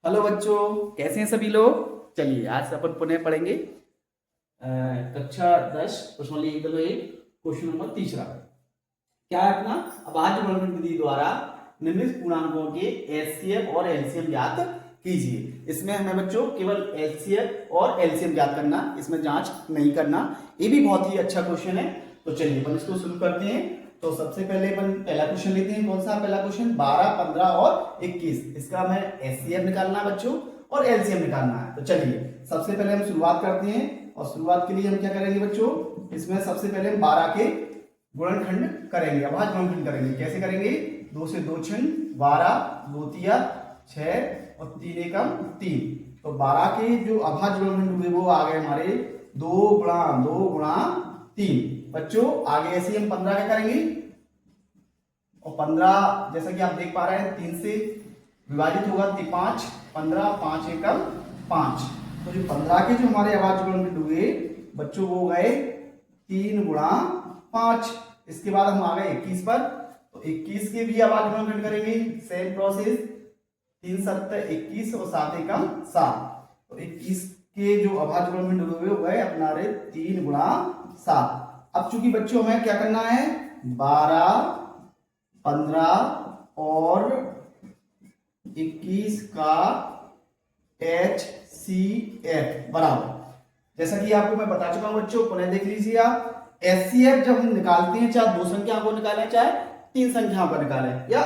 Hello बच्चों, कैसे हैं सभी लोग। चलिए आज अपन पुनः पढ़ेंगे कक्षा 10 प्रश्न एक क्वेश्चन नंबर तीसरा। क्या है अपना, अभाज्य गुणनखंड विधि द्वारा निम्नलिखित पूर्णांकों के एचसीएफ और एलसीएम ज्ञात कीजिए। इसमें हमें बच्चों केवल एचसीएफ और एलसीएम ज्ञात करना, इसमें जांच नहीं करना। ये भी बहुत ही अच्छा क्वेश्चन है। तो चलिए अपन इसको शुरू करते हैं। तो सबसे पहले अपन पहला क्वेश्चन लेते हैं। कौन सा पहला क्वेश्चन? 12, 15 और 21। इसका हमें एचसीएफ निकालना है बच्चों और एलसीएम निकालना है। तो चलिए सबसे पहले हम शुरुआत करते हैं। और शुरुआत के लिए हम क्या करेंगे बच्चों, इसमें सबसे पहले हम 12 के गुणनखंड करेंगे, अभाज्य गुणनखंड करेंगे। कैसे करेंगे? 2 से 2 छन 12, 2 तिया 6 और 3 एकम 3। तो 12 के जो अभाज्य गुणनखंड हुए वो आ गए हमारे 2 गुणा 2 गुणा 3। बच्चों आगे ऐसे ही हम 15 क्या करेंगे, और 15 जैसा कि आप देख पा रहे हैं 3 से विभाजित होगा 5, 15, 5 एकम 5। तो जो 15 के जो हमारे अभाज्य गुणनखंड हुए बच्चों वो गए 3 गुणा 5। इसके बाद हम आ गए 21 पर। तो 21 के भी अभाज्य गुणनखंड करेंगे, सेम प्रोसेस। 3 7 21 और 7 एकम 7। तो 21 के जो अभाज्य गुणनखंड हुए वो गए अपना 3 गुणा 7। अब चूंकि बच्चों हमें क्या करना है, 12, 15 और 21 का HCF बराबर, जैसा कि आपको मैं बता चुका हूं बच्चों, पुनः देख लीजिए आप। HCF जब हम निकालते हैं, चाहे 2 संख्या को निकालें चाहे 3 संख्याओं का निकालें या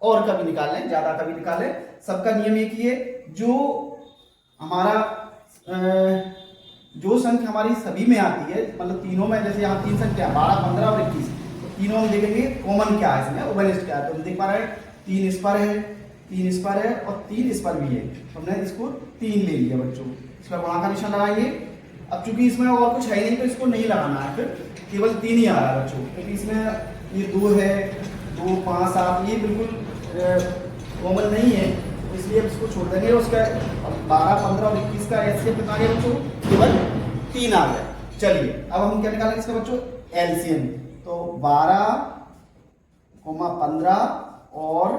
और कभी निकालें, ज्यादा कभी निकालें, सबका नियम एक ही है। जो हमारा जो संख्या हमारी सभी में आती है, मतलब तीनों में, जैसे यहाँ 3 संख्या 12, 15 और 21, तो तीनों हम देखेंगे कॉमन क्या है इसमें, ओवरलेस्ट क्या है। तो हम देख पा रहे हैं 3 इस पर है, 3 इस पर है और 3 इस पर भी है। हमने इसको 3 ले लिया बच्चों। इस पर गुणा का निशान लगाएंगे। अब चूंकि इसमें और कुछ है नहीं तो इसको नहीं लगाना है, फिर केवल 3 ही आ रहा है बच्चों, क्योंकि इसमें ये 2 है, 2, 5, 7 ये बिल्कुल कॉमन नहीं है, इसलिए हम इसको छोड़ देंगे। उसका 12, 15 और 21 का एचसीएफ कितना आ गया बच्चों? केवल 3 आ गया। चलिए अब हम क्या निकालेंगे इसका बच्चों? एलसीएम। तो 12, 15 और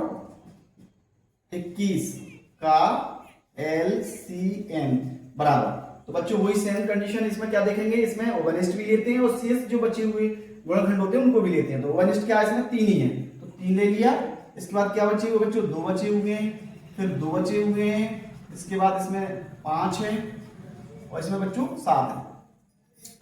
21 का एलसीएम बराबर। तो बच्चों वही सेम कंडीशन इसमें क्या देखेंगे, इसमें ओवरलेस्ट भी लेते हैं और शेष जो बचे हुए गुणनखंड होते हैं उनको भी लेते हैं। तो ओवरलेस्ट क्या है इसमें? 3 ही है, तो 3 ले लिया। इसके बाद क्या बचे हुए बच्चों? 2 बचे हुए हैं, फिर 2 बचे हुए हैं, इसके बाद इसमें 5 है और इसमें बच्चों 7 है।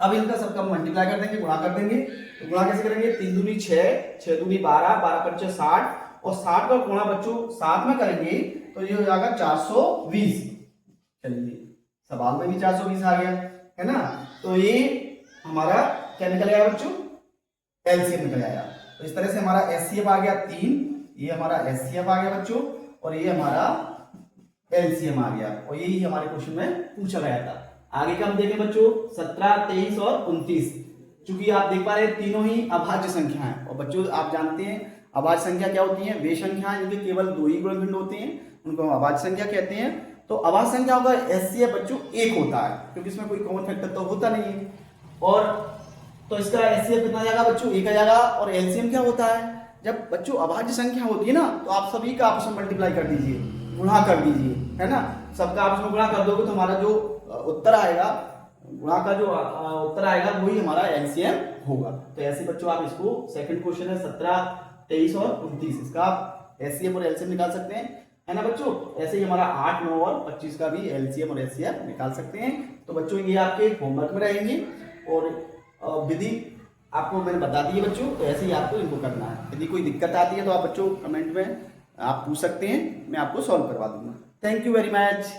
अब इनका सबका मल्टीप्लाई कर देंगे, गुणा कर देंगे। तो गुणा कैसे करेंगे? 3 दूनी 6, 6 दूनी 12, 12 पंचे 60 और 60 का गुणा बच्चों 7 में करेंगे तो ये हो जाएगा 420। चलिए सवाल में भी 420 आ गया है ना। तो ये हमारा क्या निकल आया बच्चों? एलसीएम निकल आया। तो इस तरह से हमारा एचसीएफ आ गया 3, ये हमारा एचसीएफ आ गया बच्चों, और ये हमारा एलसीएम आ गया। और यही हमारे क्वेश्चन में पूछा गया था। आगे का हम देखें बच्चों 17, 23 और 29। चूंकि आप देख पा रहे हैं तीनों ही अभाज्य संख्या है, और बच्चों आप जानते हैं अभाज्य संख्या क्या होती है? वे संख्याएं जिनके केवल 2 ही गुणनखंड होते हैं उनको हम अभाज्य संख्या कहते हैं। तो अभाज्य संख्या का एचसीएफ बच्चों 1 होता है, क्योंकि इसमें कोई कॉमन फैक्टर तो होता नहीं है। और तो इसका एचसीएफ कितना जाएगा बच्चों? 1 आ जाएगा। और एलसीएम क्या होता है? जब बच्चों अभाज्य संख्या होती है ना, तो आप सभी का आपस में मल्टीप्लाई कर दीजिए, गुणा कर दीजिए, है ना। सबका आपस में गुणा कर दोगे तो हमारा जो उत्तर आएगा, गुणा का जो उत्तर आएगा वही हमारा एलसीएम होगा। तो ऐसे बच्चों आप इसको, सेकंड क्वेश्चन है 17, 23 और 29, इसका आप एचसीएफ और एलसीएम निकाल सकते हैं, है ना बच्चों। ऐसे ही हमारा 8, 9 और 25 का भी एलसीएम और एचसीएफ निकाल सकते हैं। तो बच्चों ये आपके होमवर्क में रहेंगे और विधि आपको मैंने बता दी है बच्चों। तो ऐसे ही आपको इनको करना है। यदि कोई दिक्कत आती है तो आप बच्चों कमेंट में आप पूछ सकते हैं, मैं आपको सॉल्व करवा दूंगा। Thank you very much.